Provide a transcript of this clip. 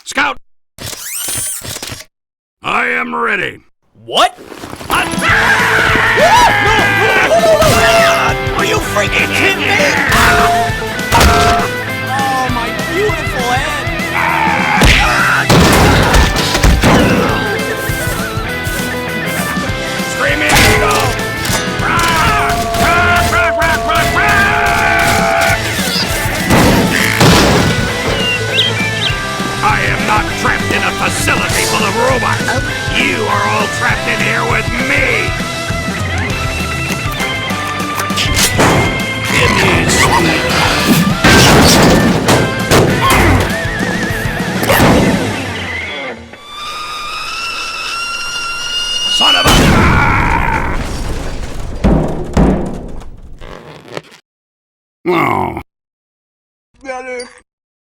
Scout! I am ready. What? Are you freaking kidding me? Oh, my beautiful head! Screaming eagle! I am not trapped in a facility full of robots. You are all trapped in here with me. Give me son of a... Oh.